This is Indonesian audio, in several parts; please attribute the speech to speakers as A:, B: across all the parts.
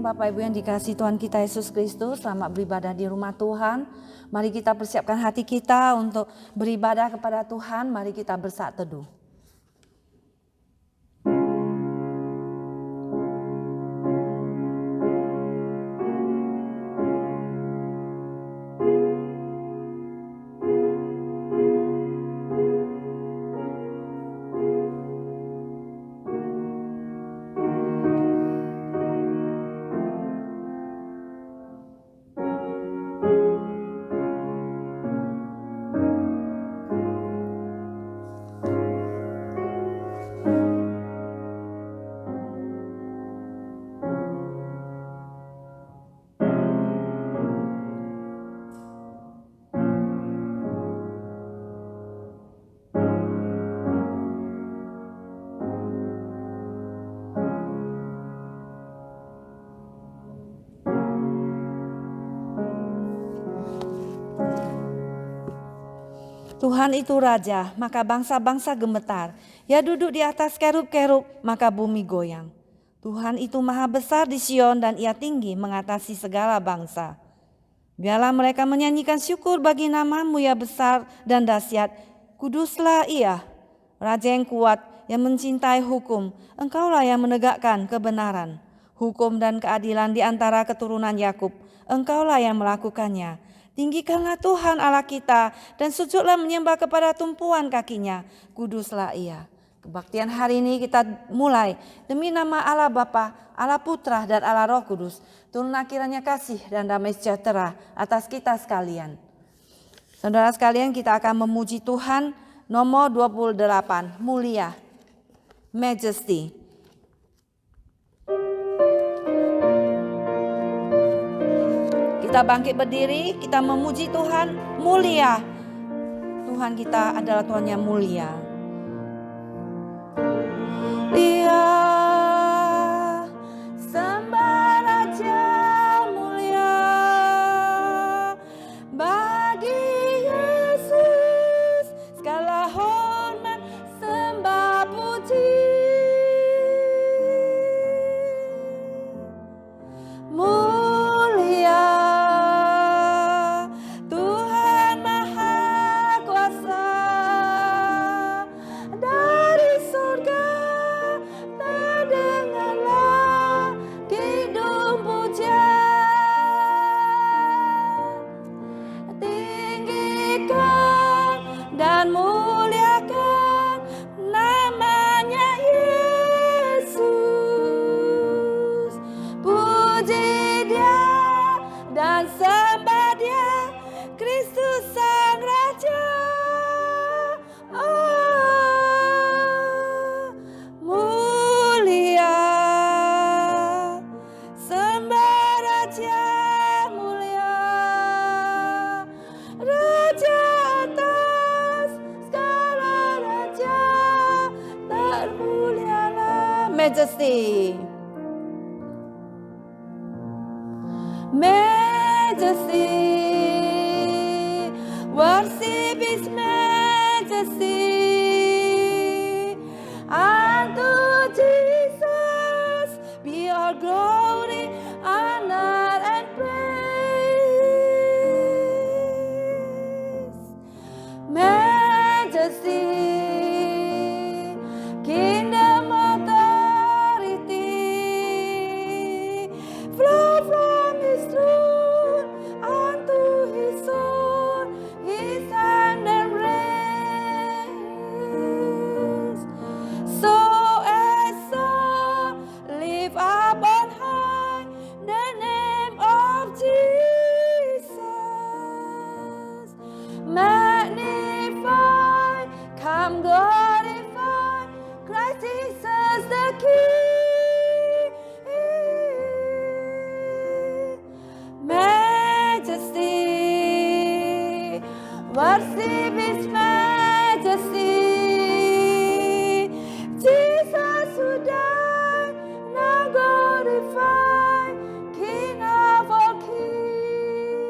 A: Bapak Ibu yang dikasihi Tuhan kita Yesus Kristus, selamat beribadah di rumah Tuhan. Mari kita persiapkan hati kita untuk beribadah kepada Tuhan. Mari kita bersaat teduh. Tuhan itu Raja, maka bangsa-bangsa gemetar. Ia duduk di atas kerub-kerub, maka bumi goyang. Tuhan itu maha besar di Sion dan ia tinggi mengatasi segala bangsa. Biarlah mereka menyanyikan syukur bagi nama-Mu ya besar dan dahsyat. Kuduslah Ia, Raja yang kuat yang mencintai hukum. Engkaulah yang menegakkan kebenaran, hukum dan keadilan di antara keturunan Yakub. Engkaulah yang melakukannya. Tinggikanlah Tuhan Allah kita dan sujudlah menyembah kepada tumpuan kakinya. Kuduslah Ia. Kebaktian hari ini kita mulai demi nama Allah Bapa, Allah Putra dan Allah Roh Kudus. Turunlah kiranya kasih dan damai sejahtera atas kita sekalian. Saudara sekalian, kita akan memuji Tuhan nomor 28, Mulia, Majesty. Kita bangkit berdiri, kita memuji Tuhan, mulia. Tuhan kita adalah Tuhan yang mulia. Dia sembah Raja mulia, bagi Yesus segala hormat sembah puji. Majesty, Majesty, worship His Majesty. Unto Jesus be all glory, honor, and praise. Majesty, kingdom worship His Majesty. Jesus who died, now glorified, King of all kings.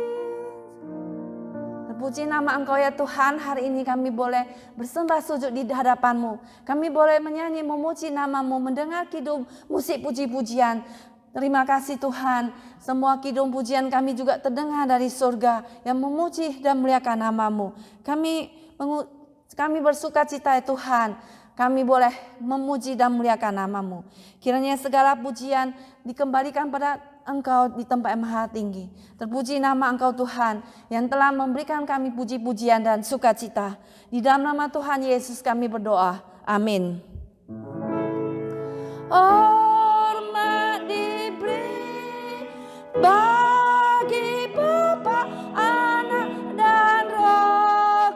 A: Terpuji nama Engkau ya Tuhan, hari ini kami boleh bersembah sujud di hadapan-Mu. Kami boleh menyanyi, memuji nama-Mu, mendengar kidung musik puji-pujian. Terima kasih Tuhan, semua kidung pujian kami juga terdengar dari surga yang memuji dan memuliakan nama-Mu. Kami bersuka cita ya Tuhan, kami boleh memuji dan memuliakan nama-Mu. Kiranya segala pujian dikembalikan pada Engkau di tempat yang maha tinggi. Terpuji nama Engkau Tuhan yang telah memberikan kami puji-pujian dan sukacita. Di dalam nama Tuhan Yesus kami berdoa. Amin. Hormat diberi bagi Bapa, Anak dan Roh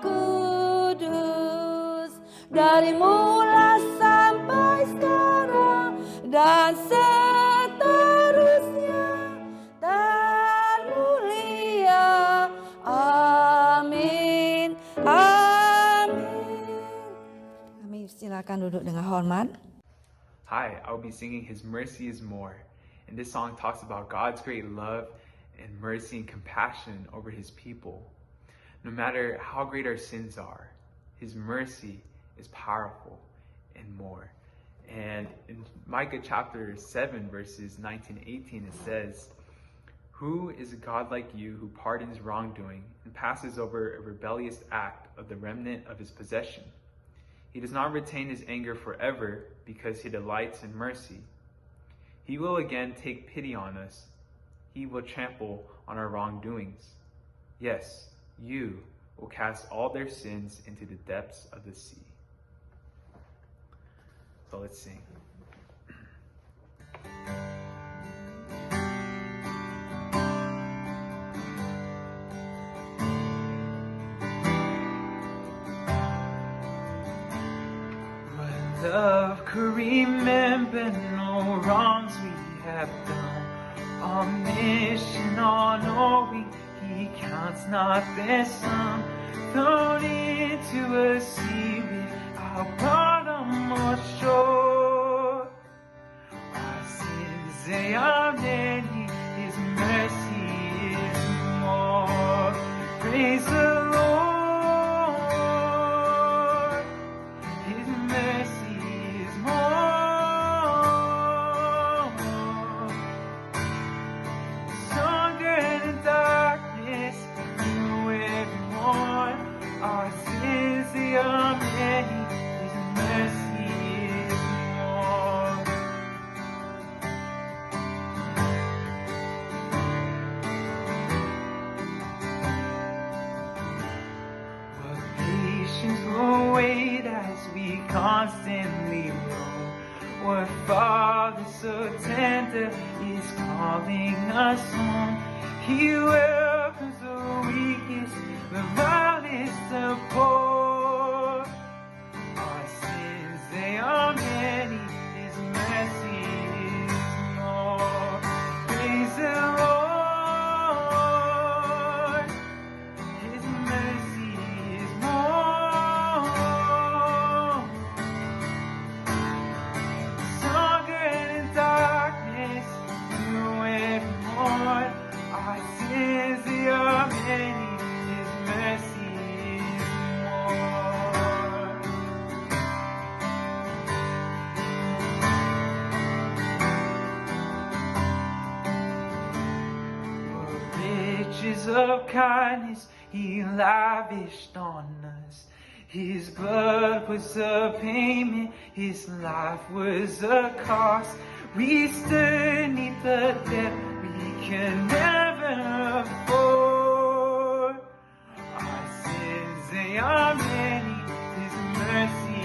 A: Kudus, dari mula sampai sekarang dan seterusnya termulia. Amin. Amin. Kami silakan duduk dengan hormat.
B: Hi, I'll be singing His Mercy is More. And this song talks about God's great love and mercy and compassion over His people. No matter how great our sins are, His mercy is powerful and more. And in Micah chapter 7, verses 19 and 18, it says, "Who is a God like you who pardons wrongdoing and passes over a rebellious act of the remnant of His possession? He does not retain His anger forever because He delights in mercy. He will again take pity on us. He will trample on our wrongdoings. Yes, you will cast all their sins into the depths of the sea." So let's sing. Love could remember no wrongs we have done. Omniscient, all-knowing, He counts not their sum. Thrown into a sea without bottom or shore. Our sins, they are many, His mercy is more. Praise the Lord, His mercy is more. Stronger than darkness, new every morn. Our sins, they are many, His mercy is more. But patience will wait as we constantly roam. What Father so tender is calling us home. He welcomes the weakest, the vilest, the poor. Our sins, they are many, His mercy is more. Praise the Lord, His mercy is more. Stronger than darkness, new every morn. Our sins, they are many, His mercy is more. For riches of kindness He lavished on us. His blood was a payment, His life was a cost. We stood neath the debt we can never afford. Our sins, they are many, His mercy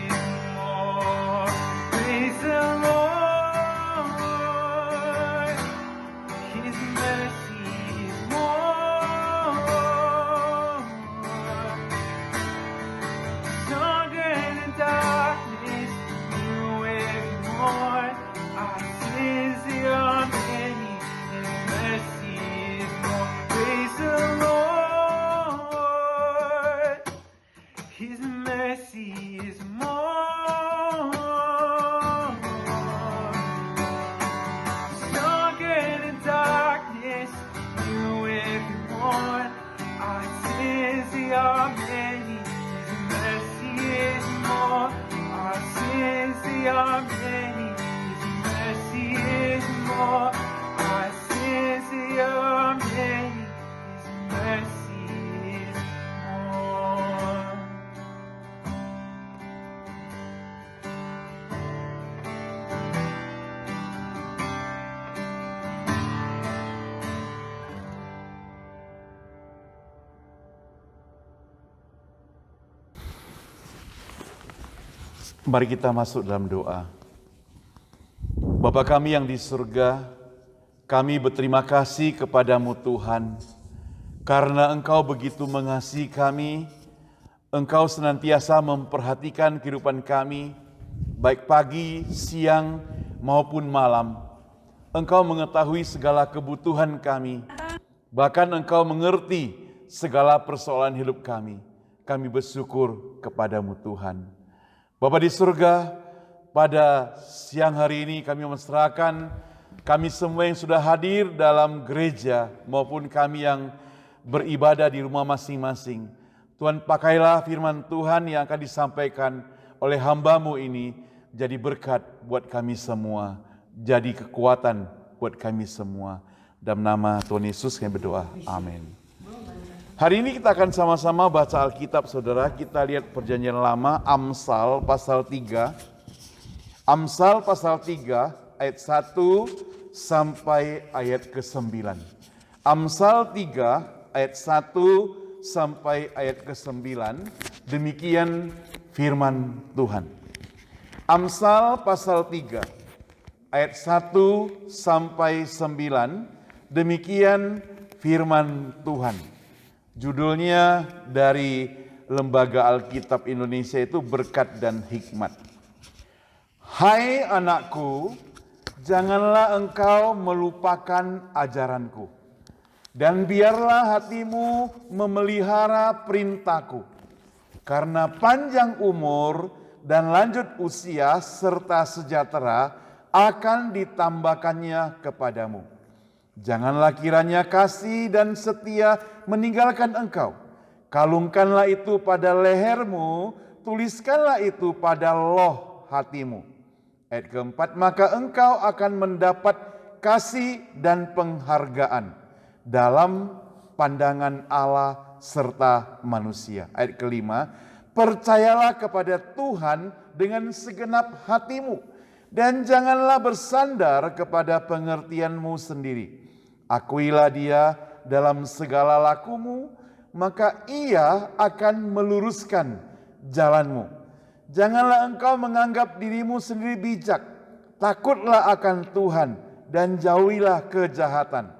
B: is more. Praise the Lord, His mercy is more. Stronger than darkness, new every morn. Our sins, they are many, His mercy is more. Praise the Lord, His mercy is more. Stronger than darkness, new every morn. Our sins, they are many, His mercy is more. Our sins, they are many, His mercy is more. My sins are many, His mercy is more.
C: Mari kita masuk dalam doa. Bapa kami yang di surga, kami berterima kasih kepadamu Tuhan, karena Engkau begitu mengasihi kami, Engkau senantiasa memperhatikan kehidupan kami, baik pagi, siang, maupun malam. Engkau mengetahui segala kebutuhan kami, bahkan Engkau mengerti segala persoalan hidup kami. Kami bersyukur kepadamu Tuhan. Bapa di surga, pada siang hari ini kami menyerahkan kami semua yang sudah hadir dalam gereja maupun kami yang beribadah di rumah masing-masing. Tuhan, pakailah firman Tuhan yang akan disampaikan oleh hamba-Mu ini jadi berkat buat kami semua, jadi kekuatan buat kami semua. Dalam nama Tuhan Yesus kami berdoa. Amin. Hari ini kita akan sama-sama baca Alkitab, saudara. Kita lihat Perjanjian Lama, Amsal pasal 3. Amsal pasal 3 ayat 1 sampai ayat ke-9. Amsal 3 ayat 1 sampai ayat ke-9. Demikian firman Tuhan. Amsal pasal 3 ayat 1 sampai 9. Demikian firman Tuhan. Judulnya dari Lembaga Alkitab Indonesia itu Berkat dan Hikmat. Hai anakku, janganlah engkau melupakan ajaranku, dan biarlah hatimu memelihara perintahku, karena panjang umur dan lanjut usia serta sejahtera akan ditambahkannya kepadamu. Janganlah kiranya kasih dan setia meninggalkan engkau. Kalungkanlah itu pada lehermu, tuliskanlah itu pada loh hatimu. Ayat keempat, maka engkau akan mendapat kasih dan penghargaan dalam pandangan Allah serta manusia. Ayat kelima, percayalah kepada Tuhan dengan segenap hatimu, dan janganlah bersandar kepada pengertianmu sendiri. Akuilah Dia dalam segala lakumu, maka Ia akan meluruskan jalanmu. Janganlah engkau menganggap dirimu sendiri bijak. Takutlah akan Tuhan dan jauhilah kejahatan.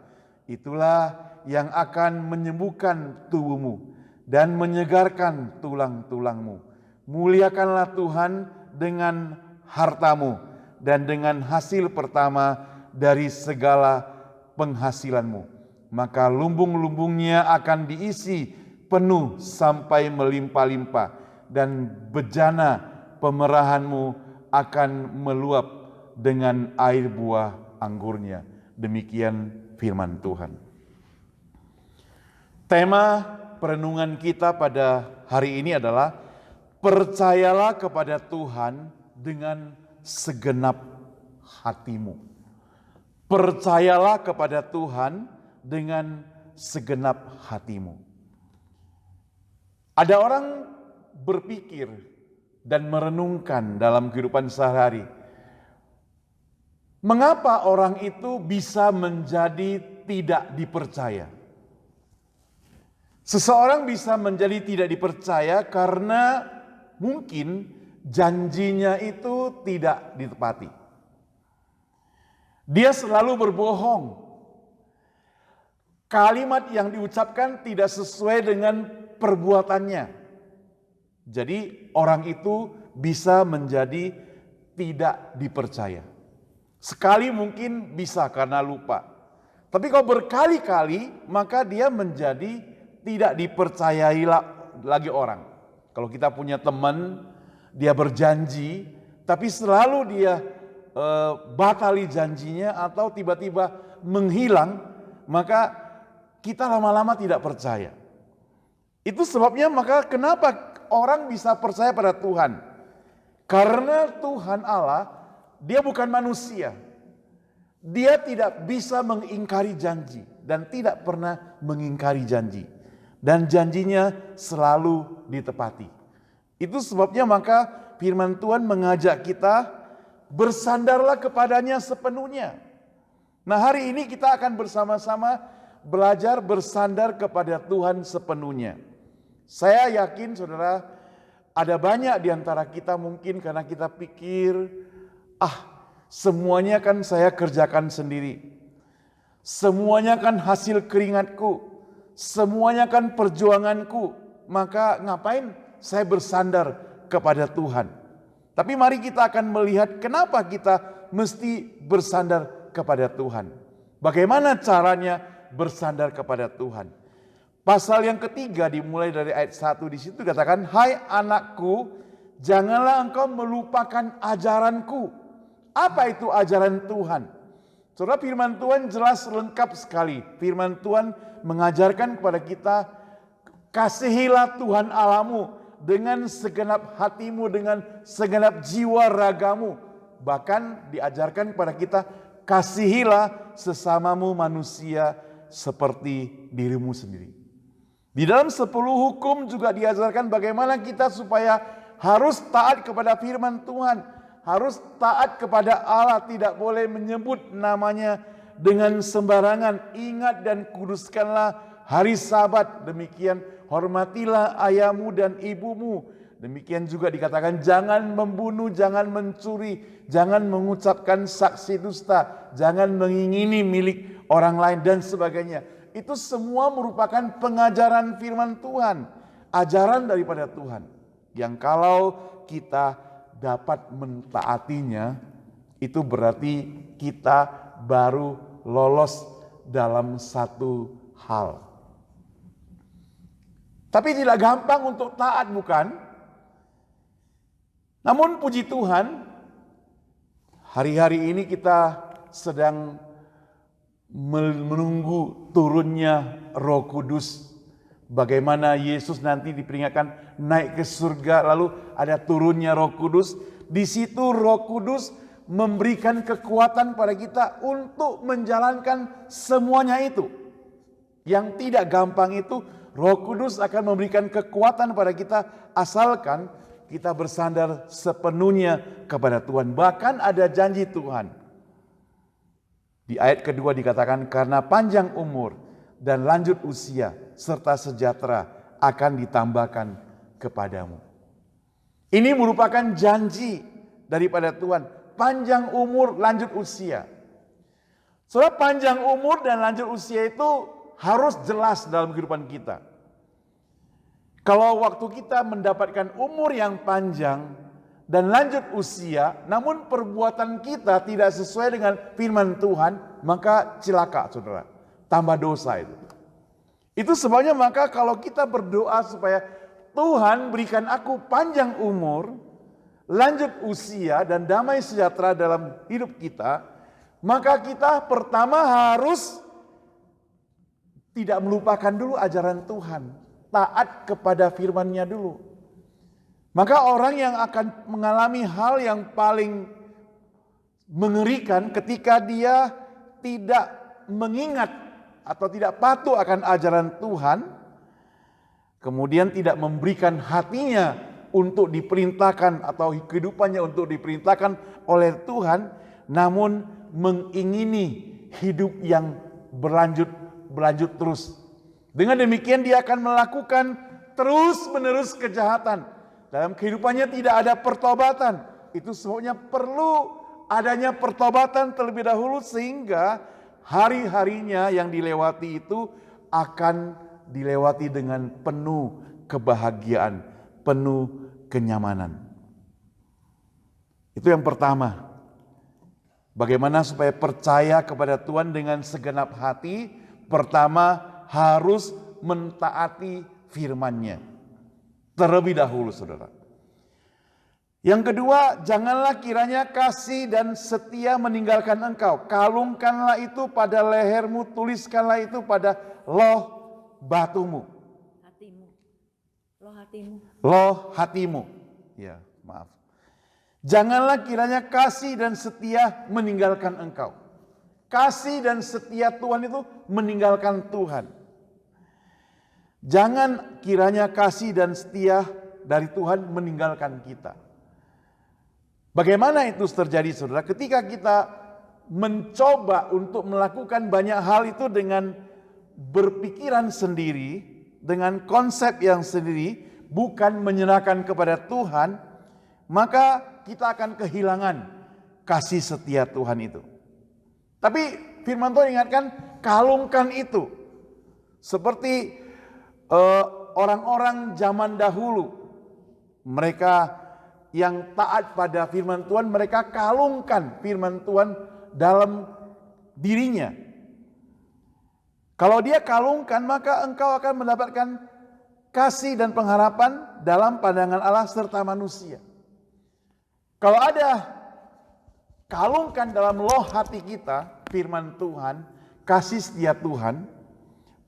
C: Itulah yang akan menyembuhkan tubuhmu dan menyegarkan tulang-tulangmu. Muliakanlah Tuhan dengan hartamu dan dengan hasil pertama dari segala penghasilanmu, maka lumbung-lumbungnya akan diisi penuh sampai melimpah-limpah, dan bejana pemerahanmu akan meluap dengan air buah anggurnya. Demikian firman Tuhan. Tema perenungan kita pada hari ini adalah percayalah kepada Tuhan dengan segenap hatimu. Percayalah kepada Tuhan dengan segenap hatimu. Ada orang berpikir dan merenungkan dalam kehidupan sehari-hari, mengapa orang itu bisa menjadi tidak dipercaya? Seseorang bisa menjadi tidak dipercaya karena mungkin janjinya itu tidak ditepati. Dia selalu berbohong. Kalimat yang diucapkan tidak sesuai dengan perbuatannya. Jadi orang itu bisa menjadi tidak dipercaya. Sekali mungkin bisa karena lupa. Tapi kalau berkali-kali maka dia menjadi tidak dipercayai lagi orang. Kalau kita punya teman, dia berjanji, tapi selalu dia batali janjinya atau tiba-tiba menghilang, maka kita lama-lama tidak percaya. Itu sebabnya maka kenapa orang bisa percaya pada Tuhan? Karena Tuhan Allah, Dia bukan manusia. Dia tidak bisa mengingkari janji dan tidak pernah mengingkari janji. Dan janjinya selalu ditepati. Itu sebabnya maka firman Tuhan mengajak kita bersandarlah kepadanya sepenuhnya. Nah, hari ini kita akan bersama-sama belajar bersandar kepada Tuhan sepenuhnya. Saya yakin saudara, ada banyak di antara kita mungkin karena kita pikir, semuanya kan saya kerjakan sendiri. Semuanya kan hasil keringatku. Semuanya kan perjuanganku. Maka ngapain saya bersandar kepada Tuhan? Tapi mari kita akan melihat kenapa kita mesti bersandar kepada Tuhan. Bagaimana caranya bersandar kepada Tuhan? Pasal yang ketiga dimulai dari ayat 1 di situ katakan, hai anakku, janganlah engkau melupakan ajaranku. Apa itu ajaran Tuhan? Saudara, firman Tuhan jelas lengkap sekali. Firman Tuhan mengajarkan kepada kita, kasihilah Tuhan Allahmu dengan segenap hatimu, dengan segenap jiwa ragamu. Bahkan diajarkan kepada kita, kasihilah sesamamu manusia seperti dirimu sendiri. Di dalam 10 hukum juga diajarkan bagaimana kita supaya harus taat kepada firman Tuhan. Harus taat kepada Allah, tidak boleh menyebut namanya dengan sembarangan. Ingat dan kuduskanlah hari Sabat. Demikian hormatilah ayahmu dan ibumu. Demikian juga dikatakan jangan membunuh, jangan mencuri, jangan mengucapkan saksi dusta, jangan mengingini milik orang lain dan sebagainya. Itu semua merupakan pengajaran firman Tuhan, ajaran daripada Tuhan. Yang kalau kita dapat mentaatinya, itu berarti kita baru lolos dalam satu hal. Tapi tidak gampang untuk taat, bukan? Namun puji Tuhan, hari-hari ini kita sedang menunggu turunnya Roh Kudus. Bagaimana Yesus nanti diperingatkan naik ke surga, lalu ada turunnya Roh Kudus. Di situ Roh Kudus memberikan kekuatan pada kita untuk menjalankan semuanya itu. Yang tidak gampang itu, Roh Kudus akan memberikan kekuatan pada kita asalkan kita bersandar sepenuhnya kepada Tuhan. Bahkan ada janji Tuhan. Di ayat kedua dikatakan, karena panjang umur dan lanjut usia serta sejahtera akan ditambahkan kepadamu. Ini merupakan janji daripada Tuhan. Panjang umur, lanjut usia. Soalnya panjang umur dan lanjut usia itu harus jelas dalam kehidupan kita. Kalau waktu kita mendapatkan umur yang panjang dan lanjut usia, namun perbuatan kita tidak sesuai dengan firman Tuhan, maka celaka saudara, tambah dosa itu. Itu sebabnya maka kalau kita berdoa supaya Tuhan berikan aku panjang umur, lanjut usia dan damai sejahtera dalam hidup kita, maka kita pertama harus tidak melupakan dulu ajaran Tuhan, taat kepada firman-Nya dulu. Maka orang yang akan mengalami hal yang paling mengerikan ketika dia tidak mengingat atau tidak patuh akan ajaran Tuhan, kemudian tidak memberikan hatinya untuk diperintahkan atau kehidupannya untuk diperintahkan oleh Tuhan, namun mengingini hidup yang berlanjut terus. Dengan demikian dia akan melakukan terus-menerus kejahatan. Dalam kehidupannya tidak ada pertobatan. Itu sebabnya perlu adanya pertobatan terlebih dahulu sehingga hari-harinya yang dilewati itu akan dilewati dengan penuh kebahagiaan, penuh kenyamanan. Itu yang pertama. Bagaimana supaya percaya kepada Tuhan dengan segenap hati? Pertama, harus mentaati firman-Nya terlebih dahulu, saudara. Yang kedua, janganlah kiranya kasih dan setia meninggalkan engkau. Kalungkanlah itu pada lehermu, tuliskanlah itu pada loh batumu.
A: Hatimu. Loh hatimu.
C: Loh hatimu. Ya, maaf. Janganlah kiranya kasih dan setia meninggalkan engkau. Kasih dan setia Tuhan itu meninggalkan Tuhan. Jangan kiranya kasih dan setia dari Tuhan meninggalkan kita. Bagaimana itu terjadi, saudara? Ketika kita mencoba untuk melakukan banyak hal itu dengan berpikiran sendiri, dengan konsep yang sendiri, bukan menyerahkan kepada Tuhan, maka kita akan kehilangan kasih setia Tuhan itu. Tapi firman Tuhan ingatkan, kalungkan itu. Seperti orang-orang zaman dahulu, mereka yang taat pada firman Tuhan, mereka kalungkan firman Tuhan dalam dirinya. Kalau dia kalungkan, maka engkau akan mendapatkan kasih dan pengharapan dalam pandangan Allah serta manusia. Kalau ada kalungkan dalam loh hati kita firman Tuhan, kasih setia Tuhan,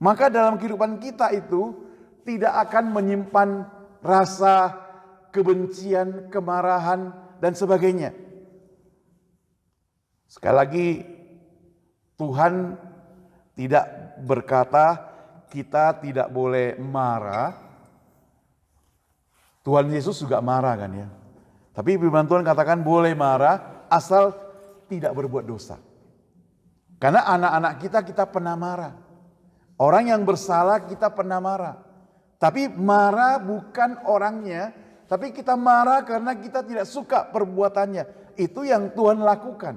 C: maka dalam kehidupan kita itu tidak akan menyimpan rasa kebencian, kemarahan, dan sebagainya. Sekali lagi, Tuhan tidak berkata kita tidak boleh marah. Tuhan Yesus juga marah kan ya. Tapi firman Tuhan katakan boleh marah asal tidak berbuat dosa. Karena anak-anak kita pernah marah. Orang yang bersalah kita pernah marah. Tapi marah bukan orangnya, tapi kita marah karena kita tidak suka perbuatannya. Itu yang Tuhan lakukan.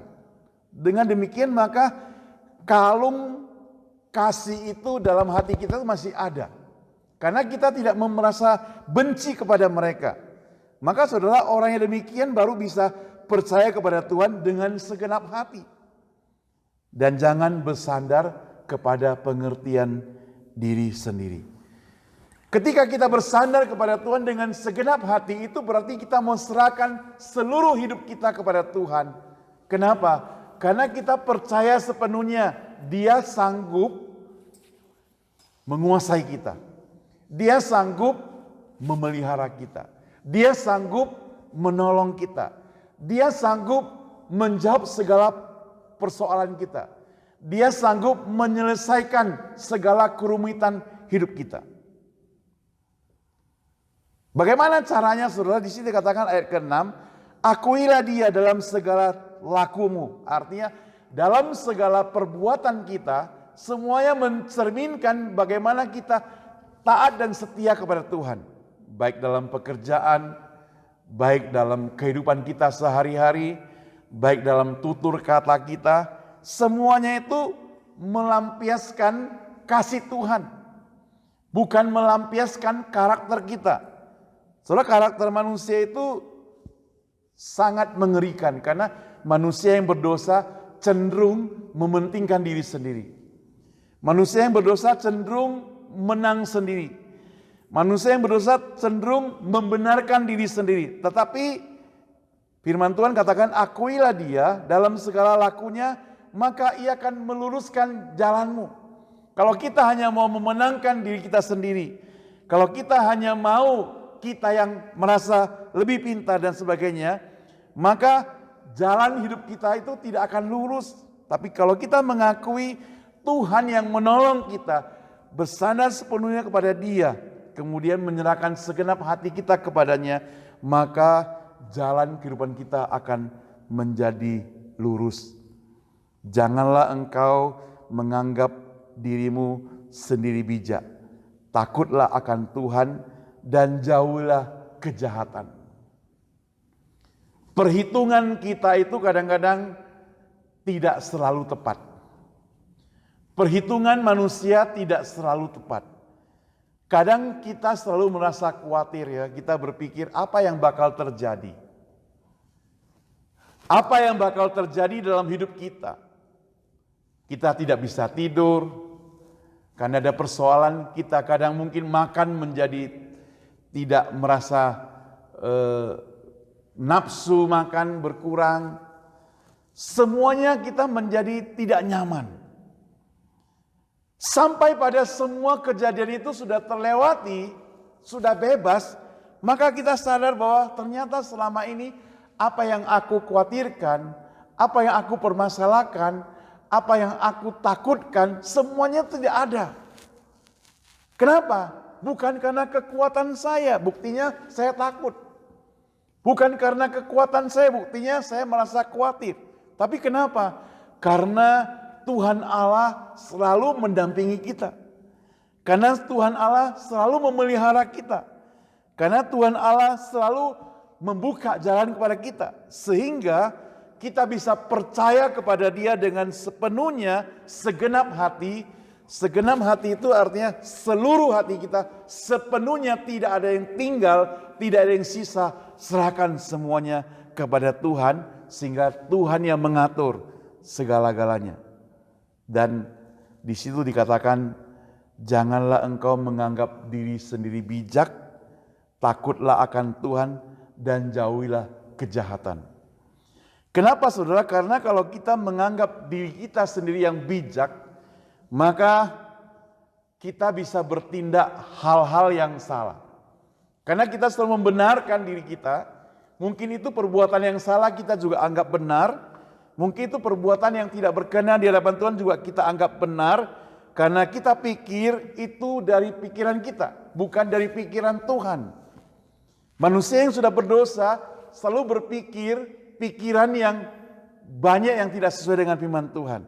C: Dengan demikian maka kalung kasih itu dalam hati kita masih ada. Karena kita tidak merasa benci kepada mereka. Maka saudara, orang yang demikian baru bisa percaya kepada Tuhan dengan segenap hati. Dan jangan bersandar kepada pengertian diri sendiri. Ketika kita bersandar kepada Tuhan dengan segenap hati, itu berarti kita mau serahkan seluruh hidup kita kepada Tuhan. Kenapa? Karena kita percaya sepenuhnya Dia sanggup menguasai kita. Dia sanggup memelihara kita. Dia sanggup menolong kita. Dia sanggup menjawab segala persoalan kita. Dia sanggup menyelesaikan segala kerumitan hidup kita. Bagaimana caranya, saudara? Di sini dikatakan ayat ke-6, akuilah Dia dalam segala lakumu. Artinya dalam segala perbuatan kita, semuanya mencerminkan bagaimana kita taat dan setia kepada Tuhan. Baik dalam pekerjaan, baik dalam kehidupan kita sehari-hari, baik dalam tutur kata kita, semuanya itu melampiaskan kasih Tuhan. Bukan melampiaskan karakter kita. Soalnya karakter manusia itu sangat mengerikan karena manusia yang berdosa cenderung mementingkan diri sendiri. Manusia yang berdosa cenderung menang sendiri. Manusia yang berdosa cenderung membenarkan diri sendiri. Tetapi firman Tuhan katakan, akuilah Dia dalam segala lakunya, maka Ia akan meluruskan jalanmu. Kalau kita hanya mau memenangkan diri kita sendiri, kalau kita hanya mau kita yang merasa lebih pintar dan sebagainya, maka jalan hidup kita itu tidak akan lurus. Tapi kalau kita mengakui Tuhan yang menolong kita, bersandar sepenuhnya kepada Dia, kemudian menyerahkan segenap hati kita kepadanya, maka jalan kehidupan kita akan menjadi lurus. Janganlah engkau menganggap dirimu sendiri bijak. Takutlah akan Tuhan dan jauhilah kejahatan. Perhitungan kita itu kadang-kadang tidak selalu tepat. Perhitungan manusia tidak selalu tepat. Kadang kita selalu merasa khawatir ya, kita berpikir apa yang bakal terjadi. Apa yang bakal terjadi dalam hidup kita. Kita tidak bisa tidur, karena ada persoalan, kita kadang mungkin makan menjadi tidak merasa nafsu makan berkurang. Semuanya kita menjadi tidak nyaman. Sampai pada semua kejadian itu sudah terlewati, sudah bebas, maka kita sadar bahwa ternyata selama ini apa yang aku khawatirkan, apa yang aku permasalahkan, apa yang aku takutkan, semuanya tidak ada. Kenapa? Bukan karena kekuatan saya, buktinya saya takut. Bukan karena kekuatan saya, buktinya saya merasa khawatir. Tapi kenapa? Karena Tuhan Allah selalu mendampingi kita. Karena Tuhan Allah selalu memelihara kita. Karena Tuhan Allah selalu membuka jalan kepada kita. Sehingga kita bisa percaya kepada Dia dengan sepenuhnya, segenap hati. Segenap hati itu artinya seluruh hati kita, sepenuhnya, tidak ada yang tinggal, tidak ada yang sisa. Serahkan semuanya kepada Tuhan, sehingga Tuhan yang mengatur segala-galanya. Dan di situ dikatakan, janganlah engkau menganggap diri sendiri bijak, takutlah akan Tuhan dan jauhilah kejahatan. Kenapa saudara? Karena kalau kita menganggap diri kita sendiri yang bijak, maka kita bisa bertindak hal-hal yang salah. Karena kita selalu membenarkan diri kita, mungkin itu perbuatan yang salah kita juga anggap benar, mungkin itu perbuatan yang tidak berkenan di hadapan Tuhan juga kita anggap benar, karena kita pikir itu dari pikiran kita, bukan dari pikiran Tuhan. Manusia yang sudah berdosa selalu berpikir pikiran yang banyak yang tidak sesuai dengan firman Tuhan.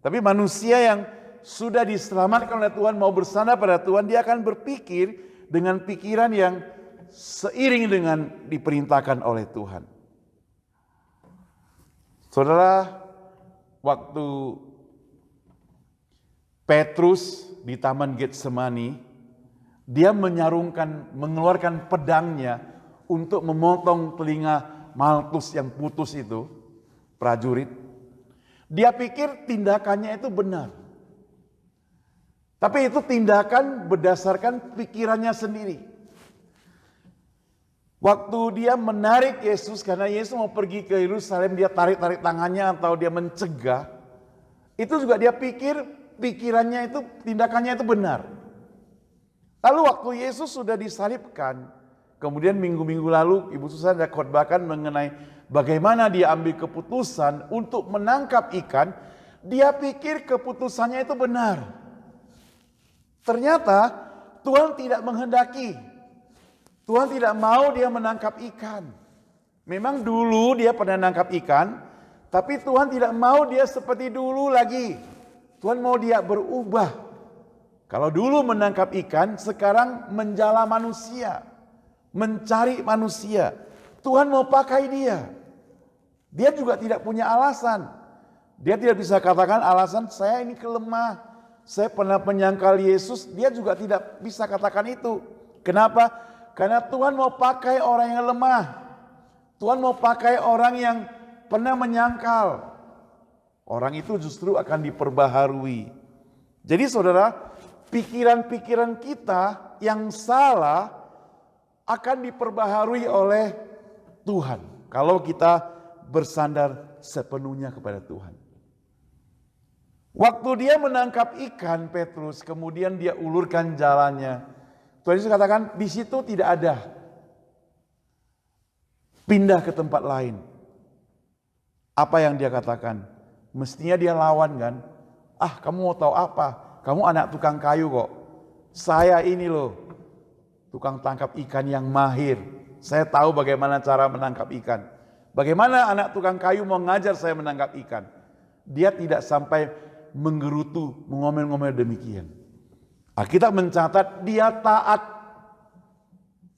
C: Tapi manusia yang sudah diselamatkan oleh Tuhan, mau bersandar pada Tuhan, dia akan berpikir dengan pikiran yang seiring dengan diperintahkan oleh Tuhan. Saudara, waktu Petrus di Taman Getsemani, dia mengeluarkan pedangnya untuk memotong telinga Malkus yang putus itu, prajurit. Dia pikir tindakannya itu benar. Tapi itu tindakan berdasarkan pikirannya sendiri. Waktu dia menarik Yesus, karena Yesus mau pergi ke Yerusalem, dia tarik-tarik tangannya atau dia mencegah. Itu juga dia pikir pikirannya itu, tindakannya itu benar. Lalu waktu Yesus sudah disalibkan, kemudian minggu-minggu lalu Ibu Susan ada khotbahkan mengenai bagaimana dia ambil keputusan untuk menangkap ikan. Dia pikir keputusannya itu benar. Ternyata Tuhan tidak menghendaki. Tuhan tidak mau dia menangkap ikan. Memang dulu dia pernah nangkap ikan, tapi Tuhan tidak mau dia seperti dulu lagi. Tuhan mau dia berubah. Kalau dulu menangkap ikan, sekarang menjala manusia, mencari manusia. Tuhan mau pakai dia. Dia juga tidak punya alasan. Dia tidak bisa katakan alasan saya ini kelemah. Saya pernah menyangkal Yesus, dia juga tidak bisa katakan itu. Kenapa? Karena Tuhan mau pakai orang yang lemah. Tuhan mau pakai orang yang pernah menyangkal. Orang itu justru akan diperbaharui. Jadi saudara, pikiran-pikiran kita yang salah akan diperbaharui oleh Tuhan. Kalau kita bersandar sepenuhnya kepada Tuhan. Waktu dia menangkap ikan Petrus, kemudian dia ulurkan jalannya. Tuhan Yesus katakan di situ tidak ada pindah ke tempat lain. Apa yang dia katakan? Mestinya dia lawan kan? Ah, kamu mau tahu apa? Kamu anak tukang kayu kok. Saya ini loh, tukang tangkap ikan yang mahir. Saya tahu bagaimana cara menangkap ikan. Bagaimana anak tukang kayu mau ngajar saya menangkap ikan? Dia tidak sampai menggerutu, mengomel-ngomel demikian. Alkitab mencatat dia taat.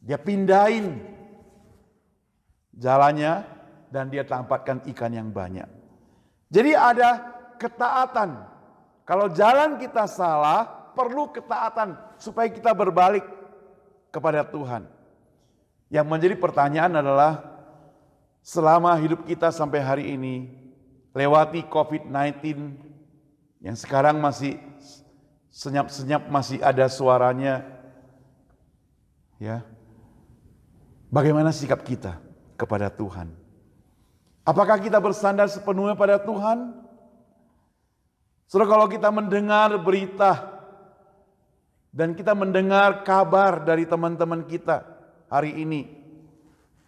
C: Dia pindahin jalannya dan dia tampakkan ikan yang banyak. Jadi ada ketaatan. Kalau jalan kita salah, perlu ketaatan supaya kita berbalik kepada Tuhan. Yang menjadi pertanyaan adalah selama hidup kita sampai hari ini, lewati COVID-19 yang sekarang masih senyap-senyap masih ada suaranya, ya. Bagaimana sikap kita kepada Tuhan? Apakah kita bersandar sepenuhnya pada Tuhan? Saudara, kalau kita mendengar berita dan kita mendengar kabar dari teman-teman kita hari ini,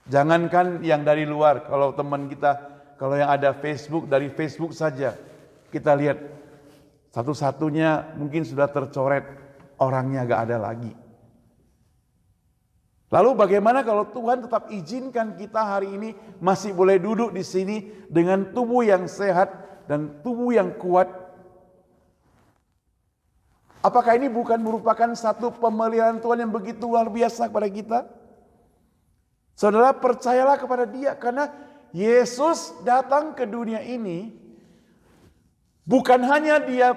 C: jangankan yang dari luar, kalau teman kita, kalau yang ada Facebook, dari Facebook saja, kita lihat satu-satunya mungkin sudah tercoret, orangnya gak ada lagi. Lalu bagaimana kalau Tuhan tetap izinkan kita hari ini masih boleh duduk di sini dengan tubuh yang sehat dan tubuh yang kuat? Apakah ini bukan merupakan satu pemeliharaan Tuhan yang begitu luar biasa kepada kita? Saudara, percayalah kepada Dia, karena Yesus datang ke dunia ini bukan hanya Dia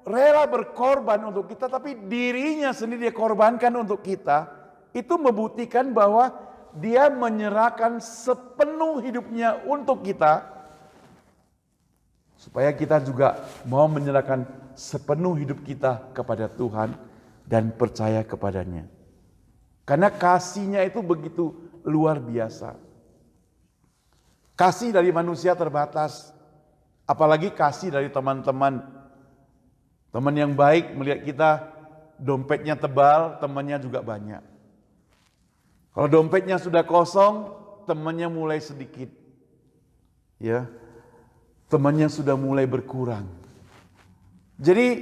C: rela berkorban untuk kita, tapi dirinya sendiri Dia korbankan untuk kita. Itu membuktikan bahwa Dia menyerahkan sepenuh hidupnya untuk kita, supaya kita juga mau menyerahkan sepenuh hidup kita kepada Tuhan dan percaya kepadanya. Karena kasih-Nya itu begitu luar biasa. Kasih dari manusia terbatas, apalagi kasih dari teman-teman. Teman yang baik melihat kita dompetnya tebal, temannya juga banyak. Kalau dompetnya sudah kosong, temannya mulai sedikit. Ya. Temannya sudah mulai berkurang. Jadi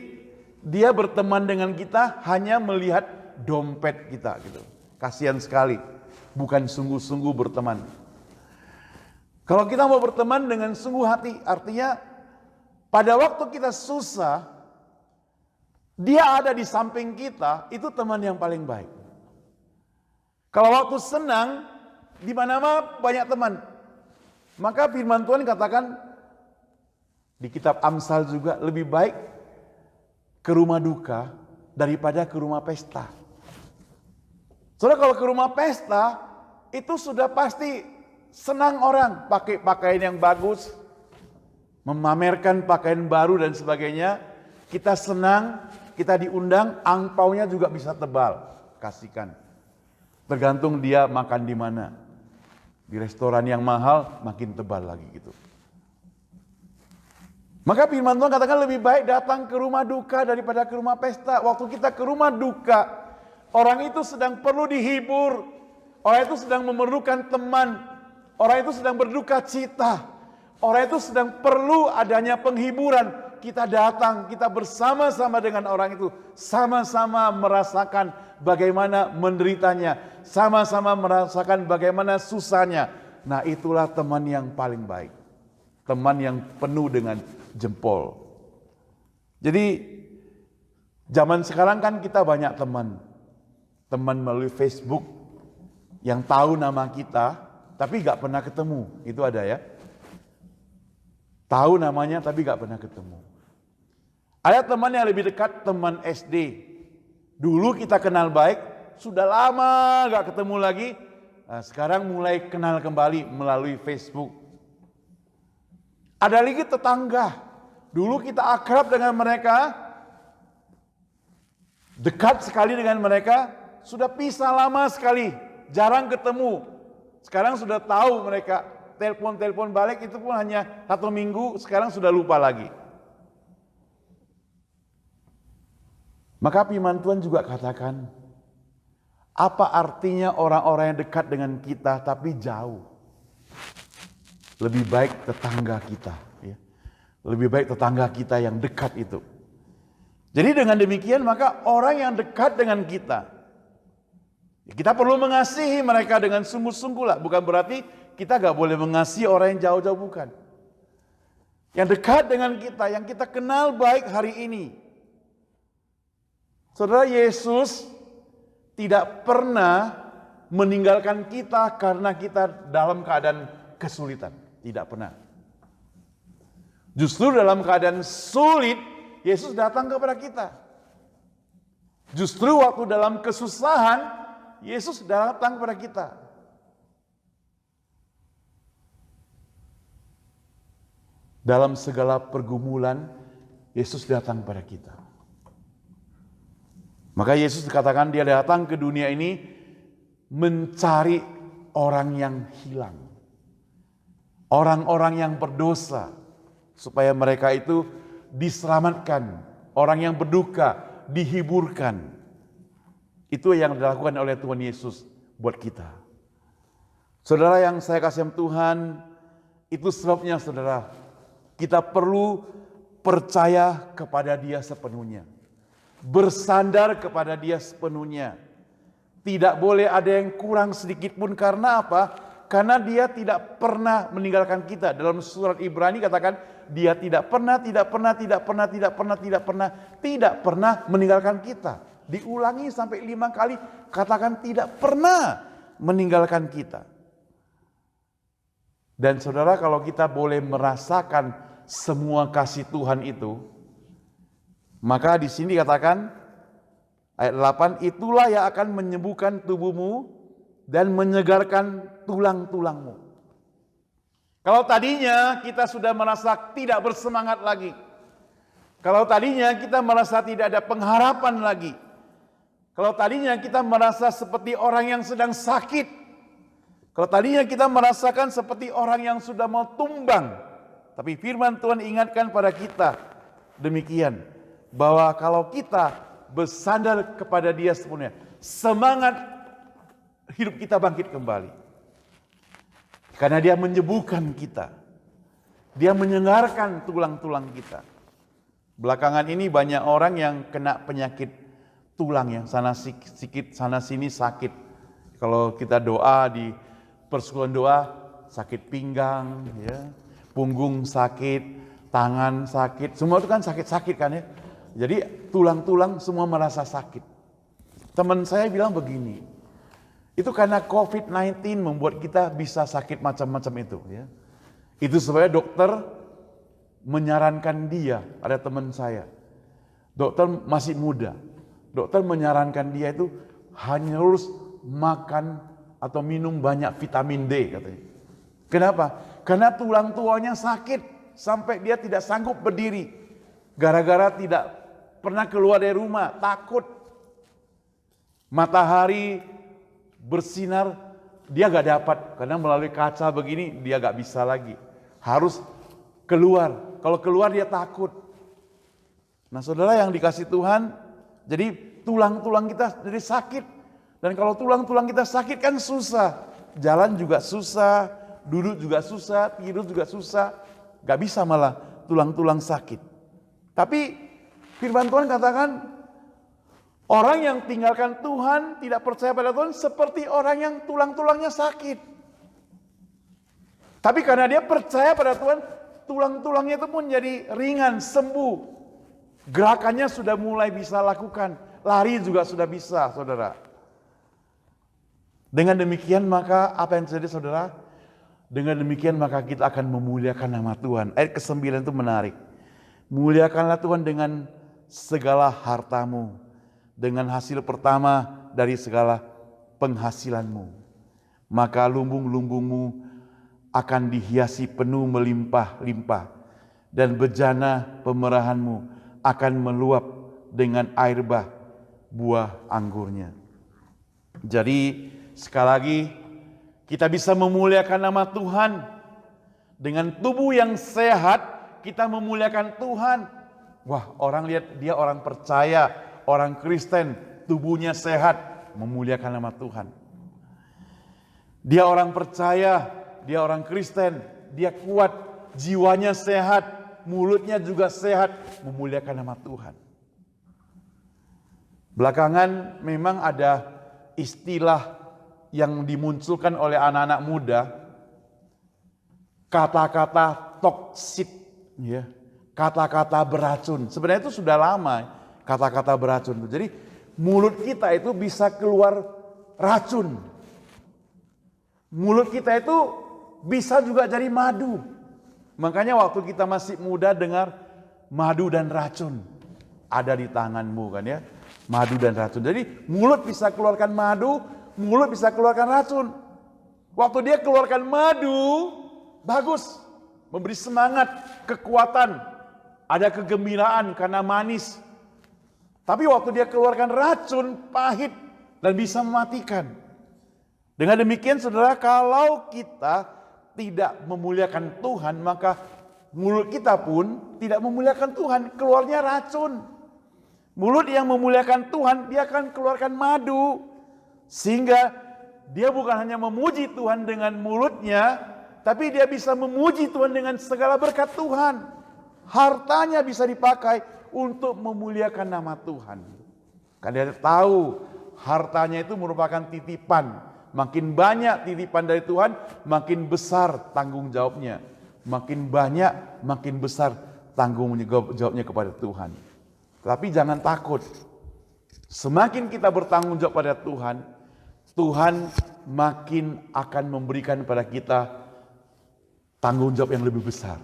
C: dia berteman dengan kita hanya melihat dompet kita gitu. Kasihan sekali. Bukan sungguh-sungguh berteman. Kalau kita mau berteman dengan sungguh hati, artinya pada waktu kita susah, dia ada di samping kita, itu teman yang paling baik. Kalau waktu senang, di mana-mana banyak teman. Maka firman Tuhan katakan di kitab Amsal juga, lebih baik ke rumah duka daripada ke rumah pesta. Soalnya kalau ke rumah pesta, itu sudah pasti senang orang, pakai pakaian yang bagus, memamerkan pakaian baru dan sebagainya. Kita senang, kita diundang, angpaunya juga bisa tebal, kasihkan. Tergantung dia makan di mana. Di restoran yang mahal makin tebal lagi gitu. Maka firman Tuhan katakan lebih baik datang ke rumah duka daripada ke rumah pesta. Waktu kita ke rumah duka, orang itu sedang perlu dihibur. Orang itu sedang memerlukan teman. Orang itu sedang berduka cita. Orang itu sedang perlu adanya penghiburan. Kita datang, kita bersama-sama dengan orang itu. Sama-sama merasakan bagaimana menderitanya. Sama-sama merasakan bagaimana susahnya. Nah, itulah teman yang paling baik. Teman yang penuh dengan jempol. Jadi zaman sekarang kan kita banyak teman. Teman melalui Facebook yang tahu nama kita tapi gak pernah ketemu. Itu ada ya. Tahu namanya tapi gak pernah ketemu. Ada teman yang lebih dekat, teman SD. Dulu kita kenal baik, sudah lama gak ketemu lagi. Nah, sekarang mulai kenal kembali melalui Facebook. Ada lagi tetangga. Dulu kita akrab dengan mereka, dekat sekali dengan mereka, sudah pisah lama sekali, jarang ketemu. Sekarang sudah tahu mereka, telepon balik itu pun hanya 1 minggu, sekarang sudah lupa lagi. Maka firman Tuhan juga katakan, apa artinya orang-orang yang dekat dengan kita tapi jauh? Lebih baik tetangga kita. Ya. Lebih baik tetangga kita yang dekat itu. Jadi dengan demikian maka orang yang dekat dengan kita, kita perlu mengasihi mereka dengan sungguh-sungguh lah. Bukan berarti kita gak boleh mengasihi orang yang jauh-jauh, bukan. Yang dekat dengan kita, yang kita kenal baik hari ini. Saudara, Yesus tidak pernah meninggalkan kita karena kita dalam keadaan kesulitan. Tidak pernah. Justru dalam keadaan sulit, Yesus datang kepada kita. Justru waktu dalam kesusahan, Yesus datang kepada kita. Dalam segala pergumulan, Yesus datang kepada kita. Maka Yesus dikatakan dia datang ke dunia ini mencari orang yang hilang. Orang-orang yang berdosa. Supaya mereka itu diselamatkan. Orang yang berduka dihiburkan. Itu yang dilakukan oleh Tuhan Yesus buat kita. Saudara yang saya kasih Tuhan, itu sebabnya saudara, kita perlu percaya kepada Dia sepenuhnya. Bersandar kepada Dia sepenuhnya. Tidak boleh ada yang kurang sedikit pun. Karena apa? Karena Dia tidak pernah meninggalkan kita. Dalam surat Ibrani katakan, Dia tidak pernah meninggalkan kita. Diulangi sampai 5 kali, katakan tidak pernah meninggalkan kita. Dan saudara, kalau kita boleh merasakan semua kasih Tuhan itu, maka di sini dikatakan ayat 8, itulah yang akan menyembuhkan tubuhmu dan menyegarkan tulang-tulangmu. Kalau tadinya kita sudah merasa tidak bersemangat lagi, kalau tadinya kita merasa tidak ada pengharapan lagi, kalau tadinya kita merasa seperti orang yang sedang sakit, kalau tadinya kita merasakan seperti orang yang sudah mau tumbang, tapi firman Tuhan ingatkan pada kita demikian, bahwa kalau kita bersandar kepada Dia sepenuhnya, semangat hidup kita bangkit kembali. Karena Dia menyembuhkan kita, Dia menyegarkan tulang-tulang kita. Belakangan ini banyak orang yang kena penyakit tulang, yang sana sikit, sana sini sakit. Kalau kita doa di persekutuan doa, sakit pinggang, ya, punggung sakit, tangan sakit, semua itu kan sakit-sakit kan ya. Jadi tulang-tulang semua merasa sakit. Teman saya bilang begini, itu karena COVID-19 membuat kita bisa sakit macam-macam itu. Ya. Itu sebabnya dokter menyarankan dia, ada teman saya, dokter masih muda, dokter menyarankan dia itu hanya harus makan atau minum banyak vitamin D katanya. Kenapa? Karena tulang-tulangnya sakit sampai dia tidak sanggup berdiri. Gara-gara tidak pernah keluar dari rumah, takut. Matahari bersinar, dia gak dapat. Karena melalui kaca begini, dia gak bisa lagi. Harus keluar. Kalau keluar dia takut. Nah saudara yang dikasih Tuhan, jadi tulang-tulang kita jadi sakit. Dan kalau tulang-tulang kita sakit kan susah. Jalan juga susah, duduk juga susah, tidur juga susah. Gak bisa malah tulang-tulang sakit. Tapi firman Tuhan katakan, orang yang tinggalkan Tuhan, tidak percaya pada Tuhan, seperti orang yang tulang-tulangnya sakit. Tapi karena dia percaya pada Tuhan, tulang-tulangnya itu pun jadi ringan, sembuh. Gerakannya sudah mulai bisa lakukan. Lari juga sudah bisa, saudara. Dengan demikian maka apa yang terjadi saudara? Dengan demikian maka kita akan memuliakan nama Tuhan. Ayat ke-9 itu menarik. Muliakanlah Tuhan dengan segala hartamu, dengan hasil pertama dari segala penghasilanmu. Maka lumbung-lumbungmu akan dihiasi penuh melimpah-limpah, dan bejana pemerahanmu akan meluap dengan air bah buah anggurnya. Jadi sekali lagi kita bisa memuliakan nama Tuhan. Dengan tubuh yang sehat kita memuliakan Tuhan. Wah, orang lihat dia orang percaya, orang Kristen, tubuhnya sehat, memuliakan nama Tuhan. Dia orang percaya, dia orang Kristen, dia kuat, jiwanya sehat, mulutnya juga sehat, memuliakan nama Tuhan. Belakangan memang ada istilah yang dimunculkan oleh anak-anak muda, kata-kata toksik, ya, kata-kata beracun. Sebenarnya itu sudah lama kata-kata beracun. Jadi mulut kita itu bisa keluar racun. Mulut kita itu bisa juga jadi madu. Makanya waktu kita masih muda dengar madu dan racun ada di tanganmu kan ya. Madu dan racun. Jadi mulut bisa keluarkan madu, mulut bisa keluarkan racun. Waktu dia keluarkan madu, bagus. Memberi semangat, kekuatan. Ada kegembiraan karena manis. Tapi waktu dia keluarkan racun, pahit dan bisa mematikan. Dengan demikian saudara, kalau kita tidak memuliakan Tuhan, maka mulut kita pun tidak memuliakan Tuhan. Keluarnya racun. Mulut yang memuliakan Tuhan, dia akan keluarkan madu. Sehingga dia bukan hanya memuji Tuhan dengan mulutnya, tapi dia bisa memuji Tuhan dengan segala berkat Tuhan. hartanya bisa dipakai untuk memuliakan nama Tuhan. Karena dia tahu hartanya itu merupakan titipan. Makin banyak titipan dari Tuhan, makin besar tanggung jawabnya. Makin banyak, makin besar tanggung jawabnya kepada Tuhan. Tapi jangan takut. Semakin kita bertanggung jawab pada Tuhan, Tuhan makin akan memberikan pada kita tanggung jawab yang lebih besar.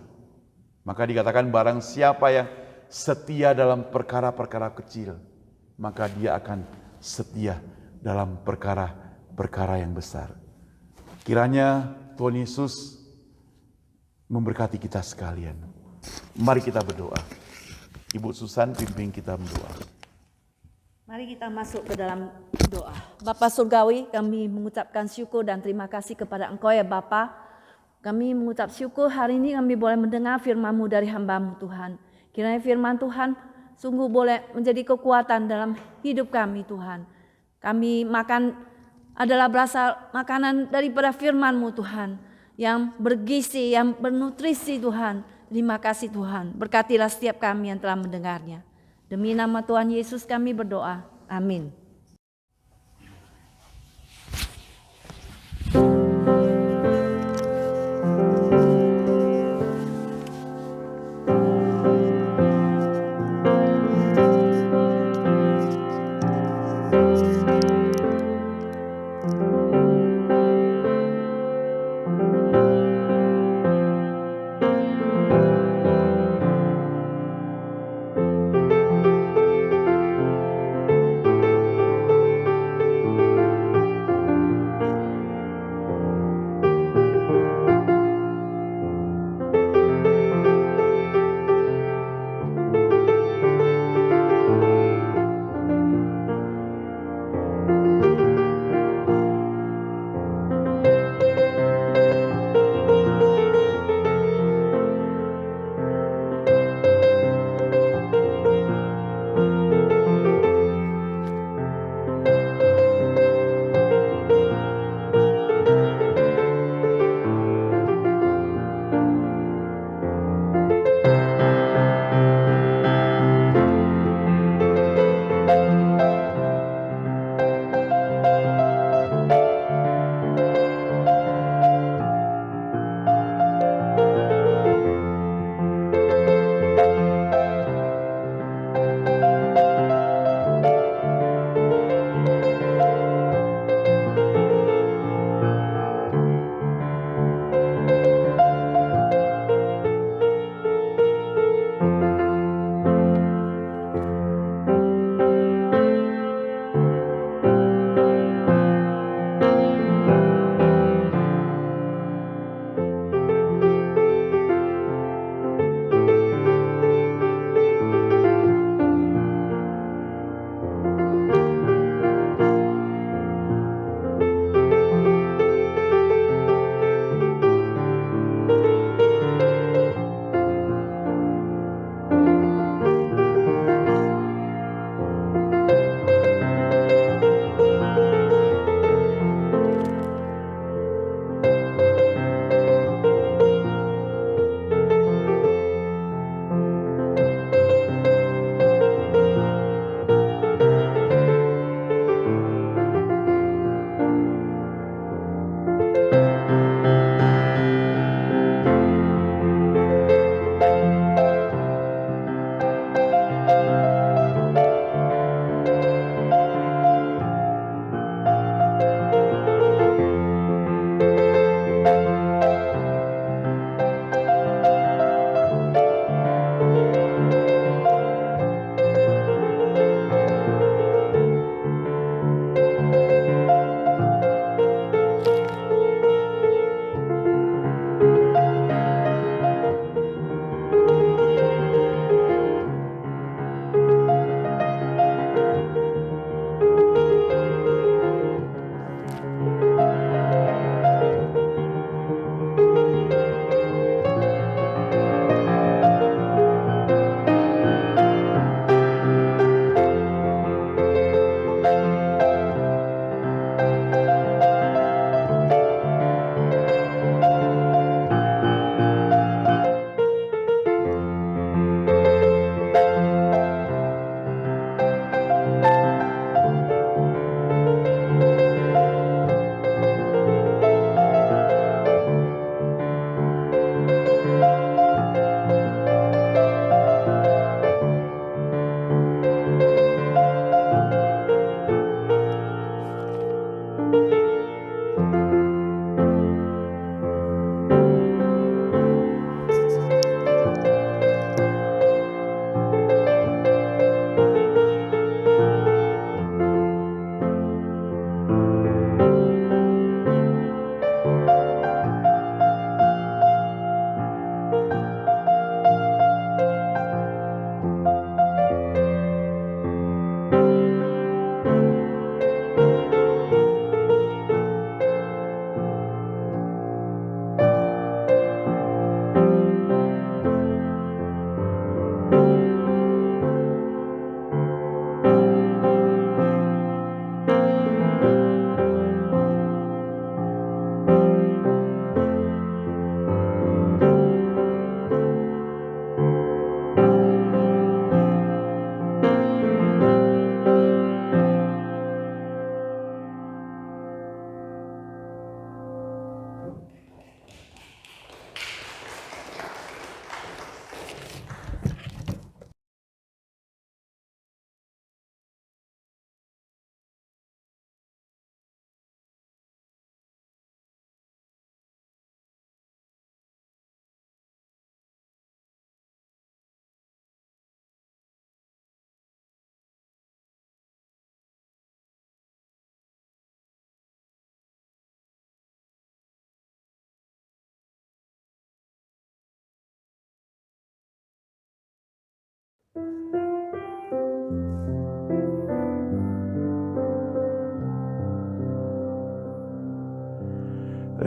C: Maka dikatakan barang siapa yang setia dalam perkara-perkara kecil, maka dia akan setia dalam perkara-perkara yang besar. Kiranya Tuhan Yesus memberkati kita sekalian. Mari kita berdoa. Ibu Susan pimpin kita berdoa.
A: Mari kita masuk ke dalam doa. Bapa Surgawi, kami mengucapkan syukur dan terima kasih kepada Engkau ya Bapa. Kami mengucap syukur hari ini kami boleh mendengar firman-Mu dari hamba-Mu Tuhan. Kiranya firman Tuhan sungguh boleh menjadi kekuatan dalam hidup kami Tuhan. Kami makan adalah berasal makanan daripada firman-Mu Tuhan. Yang bergizi, yang bernutrisi Tuhan. Terima kasih Tuhan. Berkatilah setiap kami yang telah mendengarnya. Demi nama Tuhan Yesus kami berdoa. Amin.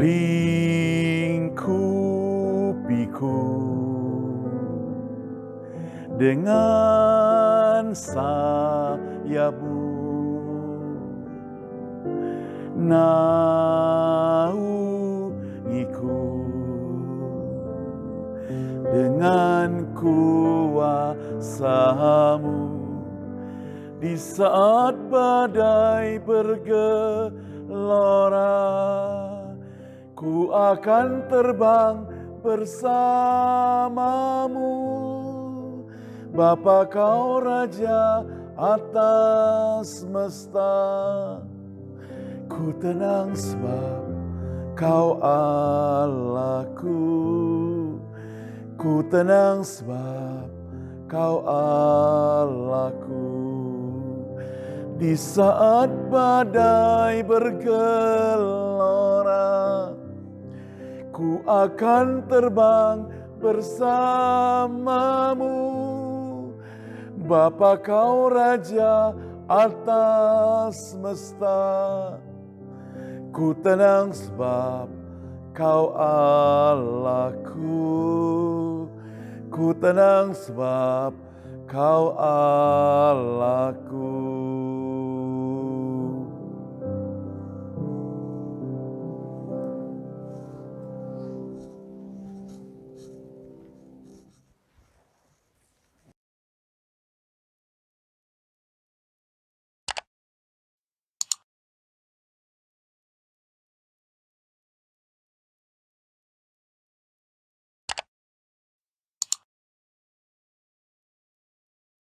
C: Lingkupiku dengan sayapmu, naungiku dengan kuasa-Mu. Di saat badai bergelora, ku akan terbang bersamamu. Bapa, Kau Raja atas semesta, ku tenang sebab Kau Allahku. Ku tenang sebab Kau Allahku. Di saat badai bergelora, ku akan terbang bersamamu. Bapa, Kau Raja atas semesta, ku tenang sebab Kau Allahku. Ku tenang sebab Kau Allahku.